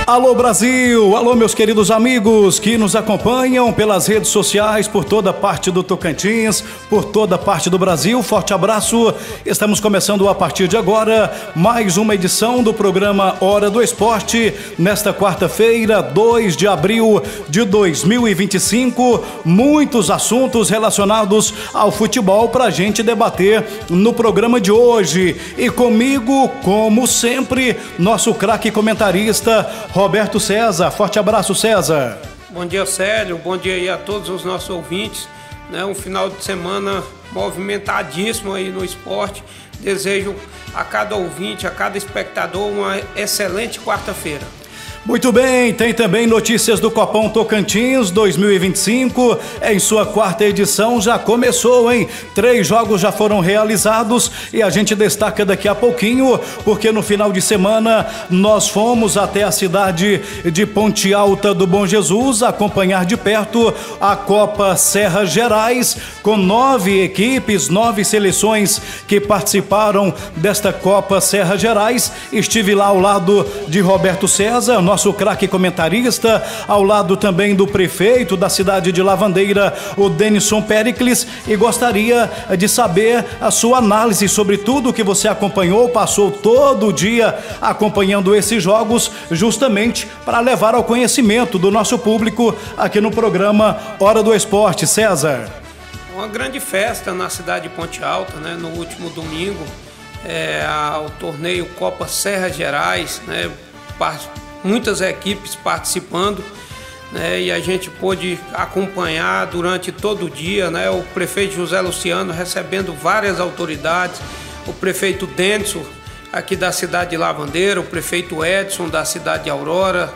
Alô Brasil, alô meus queridos amigos que nos acompanham pelas redes sociais por toda parte do Tocantins, por toda parte do Brasil, forte abraço. Estamos começando a partir de agora mais uma edição do programa Hora do Esporte, nesta quarta-feira, 2 de abril de 2025, muitos assuntos relacionados ao futebol para a gente debater no programa de hoje. E comigo, como sempre, nosso craque comentarista Roberto César. Forte abraço, César. Bom dia, Célio. Bom dia aí a todos os nossos ouvintes. Um final de semana movimentadíssimo aí no esporte. Desejo a cada ouvinte, a cada espectador uma excelente quarta-feira. Muito bem, tem também notícias do Copão Tocantins 2025, em sua quarta edição já começou, hein? 3 jogos já foram realizados e a gente destaca daqui a pouquinho, porque no final de semana nós fomos até a cidade de Ponte Alta do Bom Jesus acompanhar de perto a Copa Serra Gerais, com 9 equipes, 9 seleções que participaram desta Copa Serra Gerais. Estive lá ao lado de Roberto César, nosso craque comentarista, ao lado também do prefeito da cidade de Lavandeira, o Denison Pericles, e gostaria de saber a sua análise sobre tudo que você acompanhou, passou todo o dia acompanhando esses jogos, justamente para levar ao conhecimento do nosso público aqui no programa Hora do Esporte. César. Uma grande festa na cidade de Ponte Alta, no último domingo, o torneio Copa Serra Gerais, muitas equipes participando, e a gente pôde acompanhar durante todo o dia, o prefeito José Luciano recebendo várias autoridades, o prefeito Denison aqui da cidade de Lavandeira, o prefeito Edson da cidade de Aurora,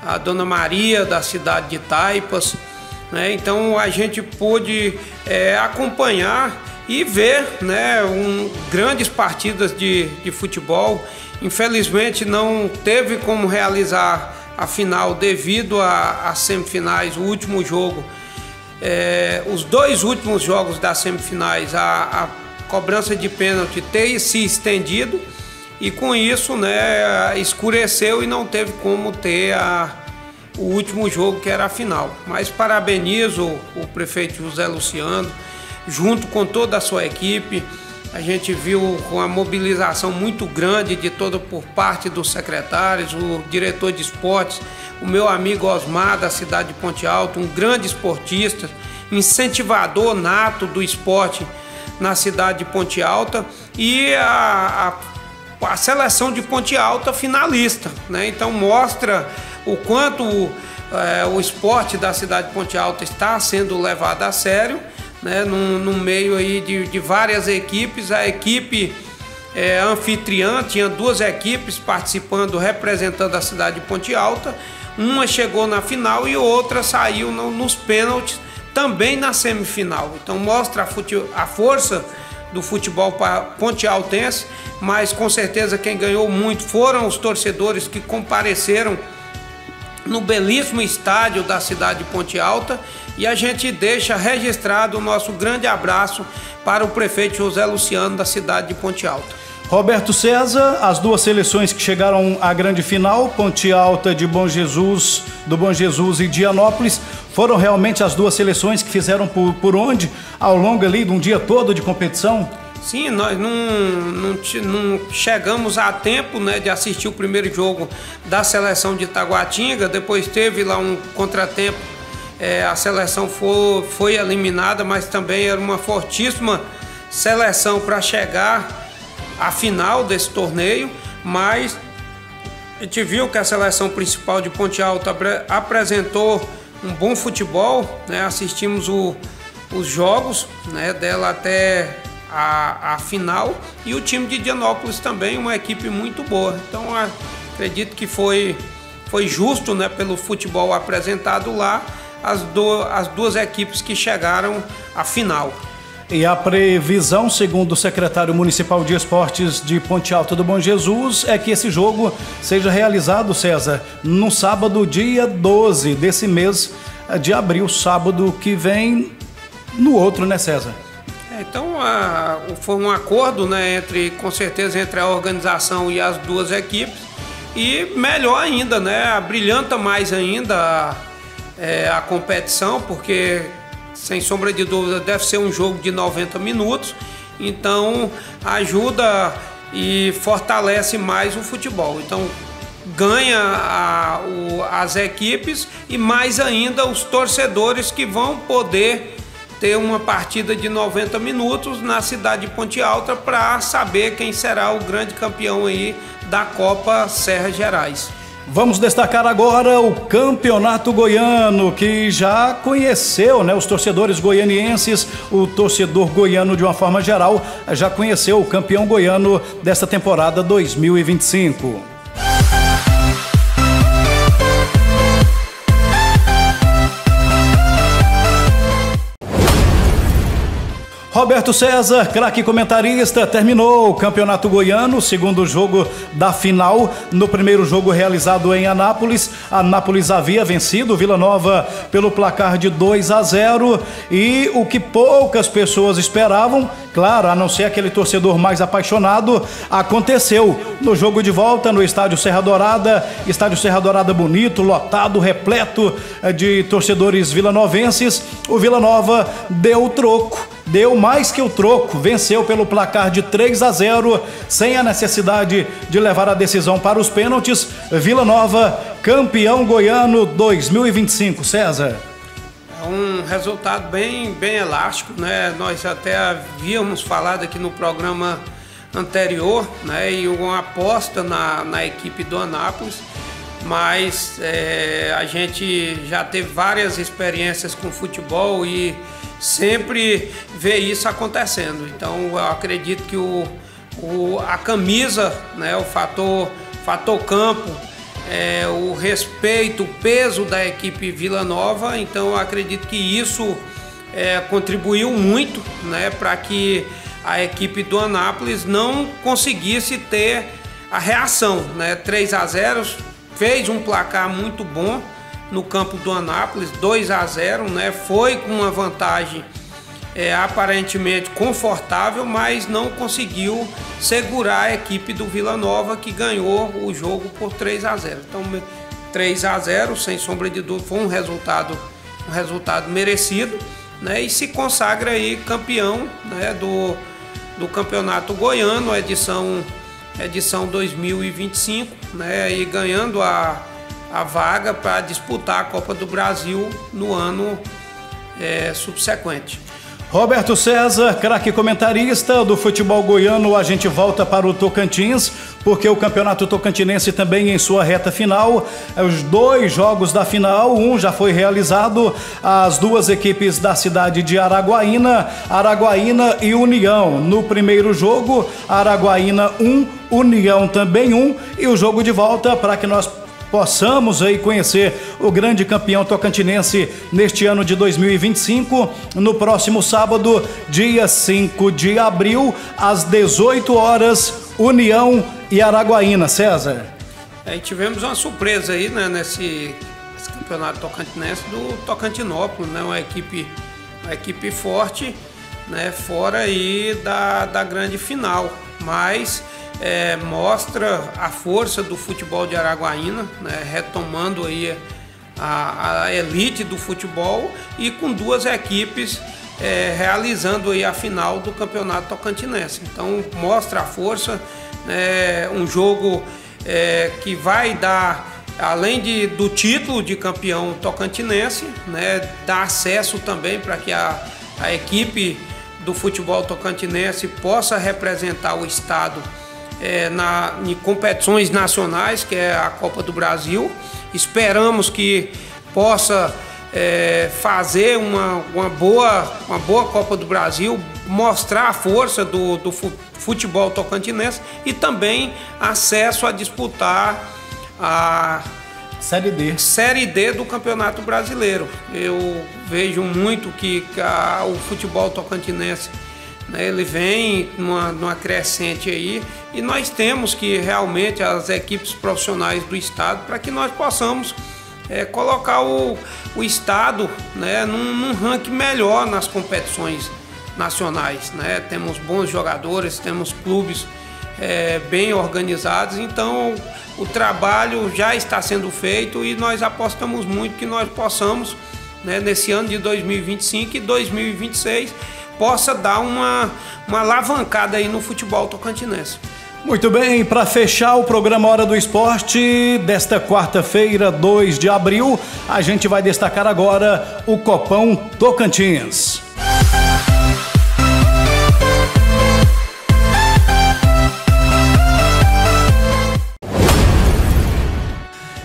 a dona Maria da cidade de Taipas, então a gente pôde acompanhar e ver grandes partidas de futebol. Infelizmente não teve como realizar a final devido às semifinais, o último jogo. Os 2 últimos jogos das semifinais, a cobrança de pênalti ter se estendido e com isso escureceu e não teve como ter o último jogo, que era a final. Mas parabenizo o prefeito José Luciano, junto com toda a sua equipe. A gente viu uma mobilização muito grande por parte dos secretários, o diretor de esportes, o meu amigo Osmar da cidade de Ponte Alta, um grande esportista, incentivador nato do esporte na cidade de Ponte Alta, e a seleção de Ponte Alta finalista, Então mostra o quanto o esporte da cidade de Ponte Alta está sendo levado a sério, no meio aí de várias equipes. A equipe anfitriã tinha 2 equipes participando, representando a cidade de Ponte Alta. Uma chegou na final e outra saiu nos pênaltis, também na semifinal. Então mostra a força do futebol pontealtense, mas com certeza quem ganhou muito foram os torcedores que compareceram no belíssimo estádio da cidade de Ponte Alta. E a gente deixa registrado o nosso grande abraço para o prefeito José Luciano da cidade de Ponte Alta. Roberto César, as 2 seleções que chegaram à grande final, Ponte Alta do Bom Jesus e Dianópolis, foram realmente as 2 seleções que fizeram por onde ao longo ali de um dia todo de competição? Sim, nós não chegamos a tempo de assistir o primeiro jogo da seleção de Taguatinga. Depois teve lá um contratempo, a seleção foi eliminada, mas também era uma fortíssima seleção para chegar à final desse torneio. Mas a gente viu que a seleção principal de Ponte Alta apresentou um bom futebol, assistimos os jogos dela até a final, e o time de Dianópolis também, uma equipe muito boa. Então acredito que foi justo, pelo futebol apresentado lá, as 2 equipes que chegaram à final. E a previsão, segundo o secretário municipal de esportes de Ponte Alta do Bom Jesus, é que esse jogo seja realizado, César, no sábado, dia 12 desse mês de abril, sábado que vem, no outro, César? Então foi um acordo, com certeza, entre a organização e as 2 equipes, e melhor ainda, né? Brilhanta mais ainda a competição, porque sem sombra de dúvida deve ser um jogo de 90 minutos, então ajuda e fortalece mais o futebol. Então ganha as equipes e mais ainda os torcedores que vão poder ter uma partida de 90 minutos na cidade de Ponte Alta para saber quem será o grande campeão aí da Copa Serra Gerais. Vamos destacar agora o Campeonato Goiano, que já conheceu, né, os torcedores goianienses, o torcedor goiano de uma forma geral, já conheceu o campeão goiano desta temporada 2025. Roberto César, craque comentarista, terminou o Campeonato Goiano, segundo jogo da final. No primeiro jogo realizado em Anápolis, Anápolis havia vencido Vila Nova pelo placar de 2-0 e o que poucas pessoas esperavam, claro, a não ser aquele torcedor mais apaixonado, aconteceu. No jogo de volta no estádio Serra Dourada bonito, lotado, repleto de torcedores vilanovenses, o Vila Nova deu o troco. Deu mais que o troco, venceu pelo placar de 3-0, sem a necessidade de levar a decisão para os pênaltis. Vila Nova, campeão goiano 2025, César. É um resultado bem elástico, né? Nós até havíamos falado aqui no programa anterior, né? E uma aposta na equipe do Anápolis, mas a gente já teve várias experiências com futebol e sempre vê isso acontecendo. Então eu acredito que a camisa, né, o fator campo, o respeito, o peso da equipe Vila Nova, então eu acredito que isso contribuiu muito, né, para que a equipe do Anápolis não conseguisse ter a reação, né? 3-0, fez um placar muito bom no campo do Anápolis, 2-0, né? Foi com uma vantagem aparentemente confortável, mas não conseguiu segurar a equipe do Vila Nova, que ganhou o jogo por 3-0. Então 3-0, sem sombra de dúvida, foi um resultado merecido, né? E se consagra aí campeão, né, do Campeonato Goiano, edição 2025, né? E ganhando a vaga para disputar a Copa do Brasil no ano subsequente. Roberto César, craque comentarista do futebol goiano, a gente volta para o Tocantins, porque o Campeonato Tocantinense também em sua reta final, os 2 jogos da final, um já foi realizado, as 2 equipes da cidade de Araguaína e União. No primeiro jogo, Araguaína 1, União também 1, e o jogo de volta para que nós possamos aí conhecer o grande campeão tocantinense neste ano de 2025, no próximo sábado, dia 5 de abril, às 18 horas, União e Araguaína. César. Tivemos uma surpresa aí, né, nesse campeonato tocantinense do Tocantinópolis, né, uma equipe forte, né, fora aí da grande final, mas mostra a força do futebol de Araguaína, né, retomando aí a elite do futebol e com 2 equipes realizando aí a final do campeonato tocantinense. Então mostra a força, um jogo que vai dar, além do título de campeão tocantinense, né, dar acesso também para que a equipe do futebol tocantinense possa representar o estado em competições nacionais, que é a Copa do Brasil. Esperamos que possa fazer uma boa Copa do Brasil, mostrar a força do futebol tocantinense e também acesso a disputar a Série D do Campeonato Brasileiro. Eu vejo muito que o futebol tocantinense, né, ele vem numa crescente aí, e nós temos que realmente as equipes profissionais do estado, para que nós possamos colocar o estado, né, num ranking melhor nas competições nacionais, né? Temos bons jogadores, temos clubes bem organizados. Então o trabalho já está sendo feito e nós apostamos muito que nós possamos, né, nesse ano de 2025 e 2026, possa dar uma alavancada aí no futebol tocantinense. Muito bem, para fechar o programa Hora do Esporte desta quarta-feira, 2 de abril, a gente vai destacar agora o Copão Tocantins.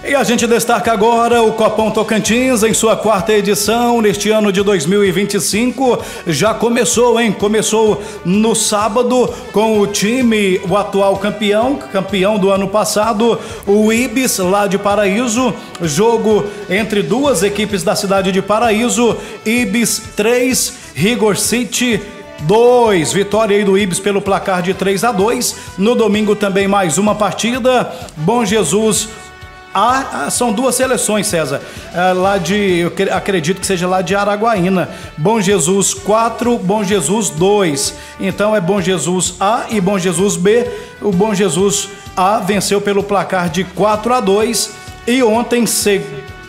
E a gente destaca agora o Copão Tocantins em sua quarta edição neste ano de 2025. Já começou, hein? Começou no sábado com o time, o atual campeão do ano passado, o Ibis, lá de Paraíso. Jogo entre duas equipes da cidade de Paraíso. Ibis 3, Rigor City 2, vitória aí do Ibis pelo placar de 3-2. No domingo também mais uma partida, Bom Jesus. São duas seleções, César, eu acredito que seja lá de Araguaína. Bom Jesus 4, Bom Jesus 2. Então é Bom Jesus A e Bom Jesus B. O Bom Jesus A venceu pelo placar de 4-2. E ontem,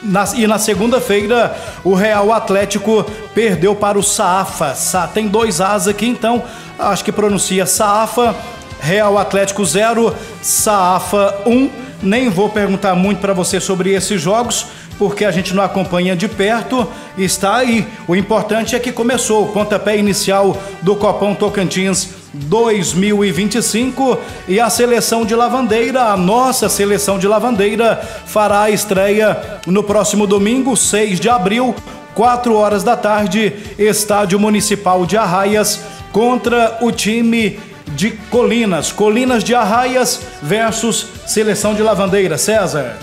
na segunda-feira, o Real Atlético perdeu para o Saafa. Tem 2 As aqui, então acho que pronuncia Saafa. Real Atlético 0, Saafa 1. Nem vou perguntar muito para você sobre esses jogos, porque a gente não acompanha de perto. Está aí. O importante é que começou o pontapé inicial do Copão Tocantins 2025 e a seleção de Lavandeira, a nossa seleção de Lavandeira, fará a estreia no próximo domingo, 6 de abril, 4 horas da tarde, Estádio Municipal de Arraias, contra o time de Colinas de Arraias versus Seleção de Lavandeira. César.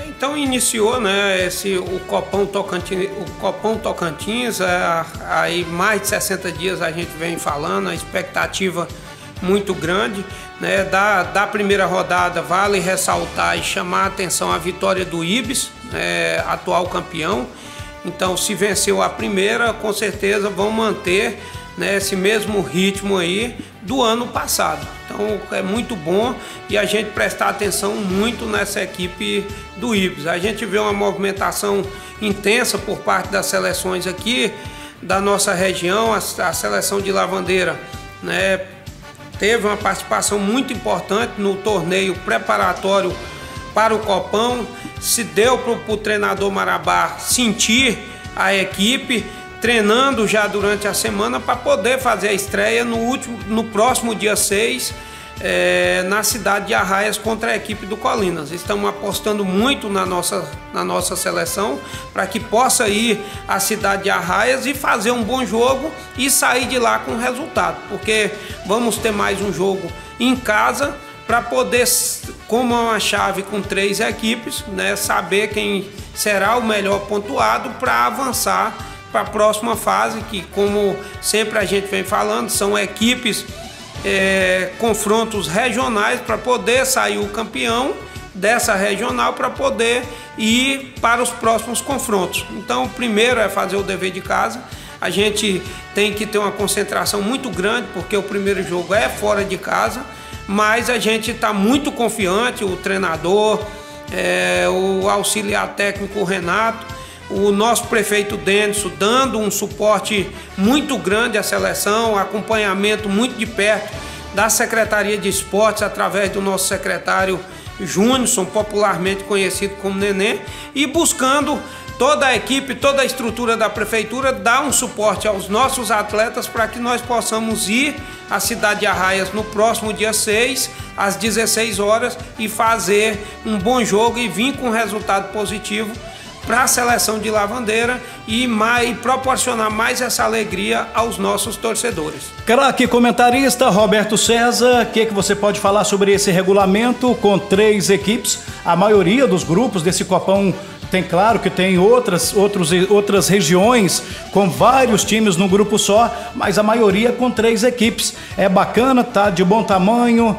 Então iniciou, né, o Copão Tocantins, aí mais de 60 dias a gente vem falando, a expectativa muito grande, né, da primeira rodada. Vale ressaltar e chamar a atenção a vitória do Ibis, atual campeão. Então, se venceu a primeira, com certeza vão manter, né, esse mesmo ritmo aí do ano passado. Então é muito bom e a gente prestar atenção muito nessa equipe do Ibis. A gente vê uma movimentação intensa por parte das seleções aqui da nossa região. A seleção de Lavandeira, né, teve uma participação muito importante no torneio preparatório para o Copão. Se deu para o treinador Marabá sentir a equipe, treinando já durante a semana para poder fazer a estreia no próximo dia 6, na cidade de Arraias contra a equipe do Colinas. Estamos apostando muito na nossa seleção para que possa ir à cidade de Arraias e fazer um bom jogo e sair de lá com resultado, porque vamos ter mais um jogo em casa para poder, como é uma chave com 3 equipes, né, saber quem será o melhor pontuado para avançar para a próxima fase, que, como sempre a gente vem falando, são equipes, confrontos regionais para poder sair o campeão dessa regional para poder ir para os próximos confrontos. Então, o primeiro é fazer o dever de casa. A gente tem que ter uma concentração muito grande, porque o primeiro jogo é fora de casa, mas a gente está muito confiante, o treinador, o auxiliar técnico Renato, o nosso prefeito Denison dando um suporte muito grande à seleção, acompanhamento muito de perto da Secretaria de Esportes através do nosso secretário Júnison, popularmente conhecido como Nenê, e buscando toda a equipe, toda a estrutura da prefeitura dar um suporte aos nossos atletas para que nós possamos ir à cidade de Arraias no próximo dia 6, às 16 horas, e fazer um bom jogo e vir com um resultado positivo para a seleção de Lavandeira e proporcionar mais essa alegria aos nossos torcedores. Craque comentarista Roberto César, o que você pode falar sobre esse regulamento com 3 equipes? A maioria dos grupos desse Copão tem, claro que tem outras regiões com vários times no grupo só, mas a maioria com 3 equipes. É bacana, tá de bom tamanho,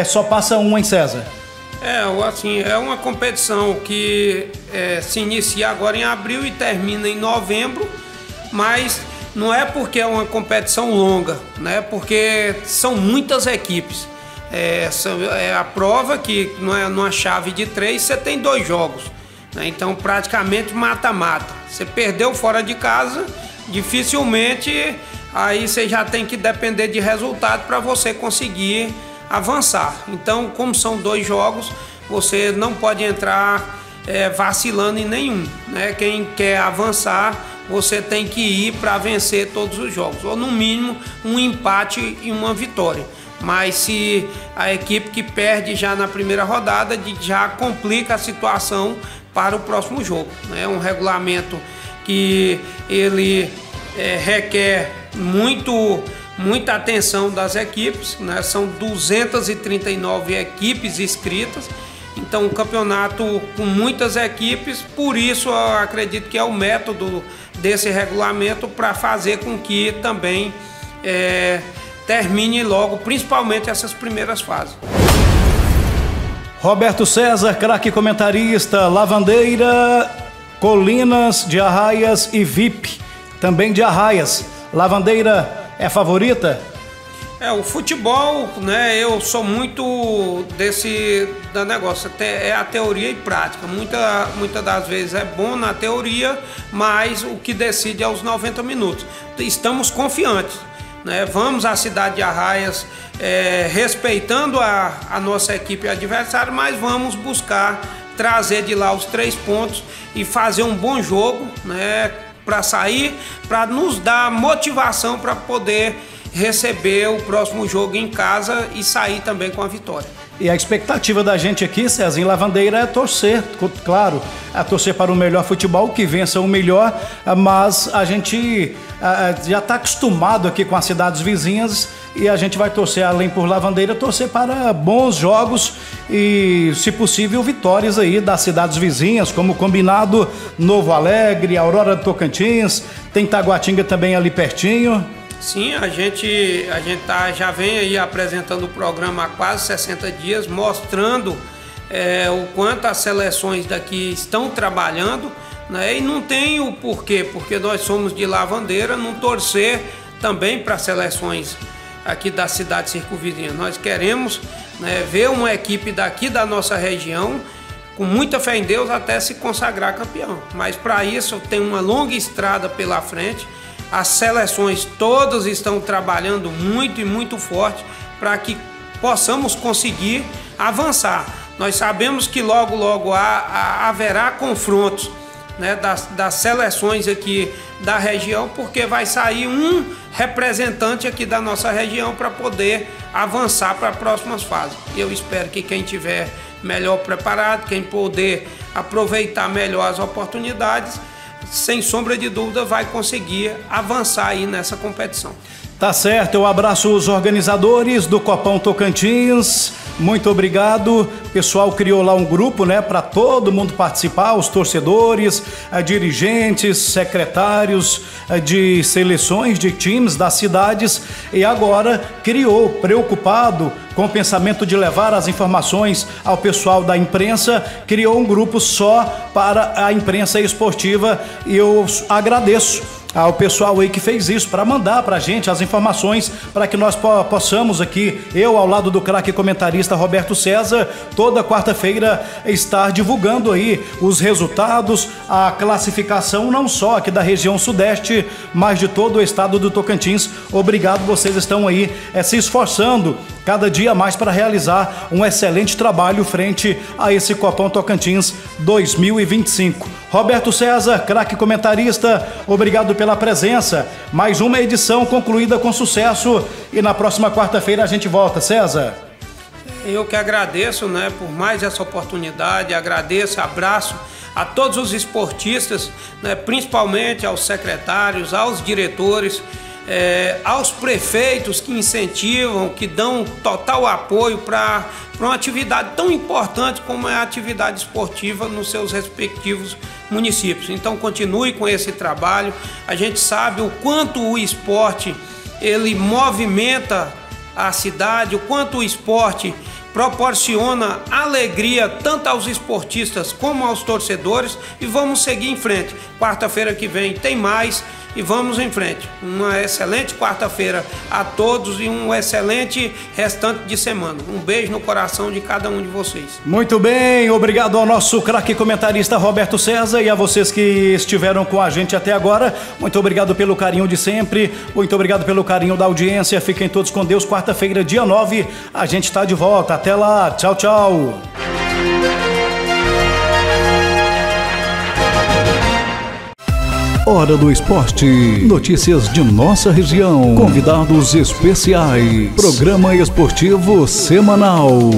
só passa um, hein, César? Assim, é uma competição que se inicia agora em abril e termina em novembro, mas não é porque é uma competição longa, né? Porque são muitas equipes. Essa é a prova que numa chave de 3 você tem 2 jogos, né? Então praticamente mata-mata. Você perdeu fora de casa, dificilmente aí você já tem que depender de resultado para você conseguir avançar. Então, como são 2 jogos, você não pode entrar vacilando em nenhum, né? Quem quer avançar, você tem que ir para vencer todos os jogos, ou no mínimo um empate e uma vitória. Mas se a equipe que perde já na primeira rodada, já complica a situação para o próximo jogo. É um regulamento que ele requer muita atenção das equipes, né? São 239 equipes inscritas, então um campeonato com muitas equipes, por isso eu acredito que é o método desse regulamento para fazer com que também termine logo, principalmente essas primeiras fases. Roberto César, craque comentarista, Lavandeira, Colinas de Arraias e VIP, também de Arraias. Lavandeira é favorita? O futebol, né? Eu sou muito da negócio, é a teoria e prática. Muitas das vezes é bom na teoria, mas o que decide é os 90 minutos. Estamos confiantes, né? Vamos à cidade de Arraias, respeitando a nossa equipe adversária, mas vamos buscar trazer de lá os 3 pontos e fazer um bom jogo, né? Para sair, para nos dar motivação para poder receber o próximo jogo em casa e sair também com a vitória. E a expectativa da gente aqui, César, em Lavandeira, é torcer, claro, é torcer para o melhor futebol, que vença o melhor, mas a gente já está acostumado aqui com as cidades vizinhas e a gente vai torcer, além por Lavandeira, torcer para bons jogos e, se possível, vitórias aí das cidades vizinhas, como Combinado, Novo Alegre, Aurora do Tocantins, tem Taguatinga também ali pertinho. Sim, a gente já vem aí apresentando o programa há quase 60 dias, mostrando o quanto as seleções daqui estão trabalhando, né? E não tem o porquê, porque nós somos de Lavandeira, não torcer também para as seleções aqui da cidade circunvizinha. Nós queremos, né, ver uma equipe daqui da nossa região com muita fé em Deus até se consagrar campeão. Mas para isso tem uma longa estrada pela frente. As seleções todas estão trabalhando muito e muito forte para que possamos conseguir avançar. Nós sabemos que logo haverá confrontos, né, das seleções aqui da região, porque vai sair um representante aqui da nossa região para poder avançar para as próximas fases. Eu espero que quem tiver melhor preparado, quem poder aproveitar melhor as oportunidades, sem sombra de dúvida vai conseguir avançar aí nessa competição. Tá certo, eu abraço os organizadores do Copão Tocantins, muito obrigado. O pessoal criou lá um grupo, né, para todo mundo participar, os torcedores, dirigentes, secretários de seleções de times das cidades, e agora criou, preocupado com o pensamento de levar as informações ao pessoal da imprensa, criou um grupo só para a imprensa esportiva, e eu agradeço ao pessoal aí que fez isso, para mandar pra gente as informações, para que nós possamos aqui, eu ao lado do craque comentarista Roberto César, toda quarta-feira estar divulgando aí os resultados, a classificação não só aqui da região sudeste, mas de todo o estado do Tocantins. Obrigado, vocês estão aí se esforçando cada dia mais para realizar um excelente trabalho frente a esse Copão Tocantins 2025. Roberto César, craque comentarista, obrigado pela presença. Mais uma edição concluída com sucesso, e na próxima quarta-feira a gente volta, César. Eu que agradeço, né, por mais essa oportunidade, abraço a todos os esportistas, né, principalmente aos secretários, aos diretores, aos prefeitos que incentivam, que dão total apoio para uma atividade tão importante como é a atividade esportiva nos seus respectivos municípios. Então continue com esse trabalho. A gente sabe o quanto o esporte ele movimenta a cidade, o quanto o esporte proporciona alegria tanto aos esportistas como aos torcedores, e vamos seguir em frente. Quarta-feira que vem tem mais. e vamos em frente. Uma excelente quarta-feira a todos e um excelente restante de semana. Um beijo no coração de cada um de vocês. Muito bem, obrigado ao nosso craque comentarista Roberto César e a vocês que estiveram com a gente até agora. Muito obrigado pelo carinho de sempre, muito obrigado pelo carinho da audiência. Fiquem todos com Deus. Quarta-feira, dia 9, a gente está de volta. Até lá, tchau, tchau. Hora do Esporte. Notícias de nossa região. Convidados especiais. Programa esportivo semanal.